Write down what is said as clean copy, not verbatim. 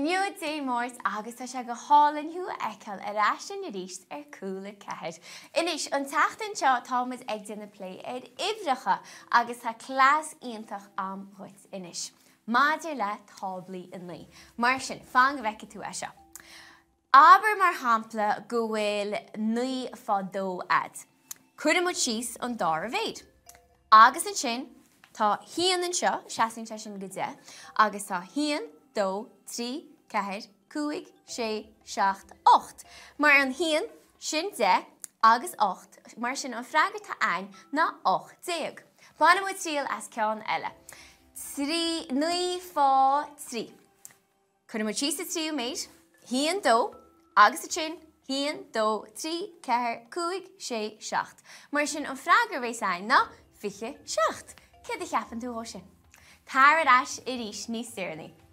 nua dé mórt agus tá se go hálann thu eiceil ar aistean na ríist ar Cúla4. Inis an teachtain seo támas ag duna play ibhreacha agus tá clás iontach am chuit inis. Maidir le táblaí in lí. Mar sin, fang bheice tú seo. Aber mar hampla go bhfuil ní fádó ad. Cuireadh síos an dár a bhéid. Agus an sin, tá hían an seo, seasin sin go dé, agus tá hían, 2, 3, 4, 5, 6, 7, 8. Mar an hían sin 10 agus 8, mar sin an freagar tá ein na 8 déag. Bána mu tríal as ceann eile. 3, 9, 4, 3. Cuireadh síos a tríú méid, hían 2, agus a sin, hían 2, 3, 4, 5, 6, 7. Mar sin an freagar bhéis ein na 5, 7. Cad a cheapan tú sin. Táir eis i ríis níos tíirní.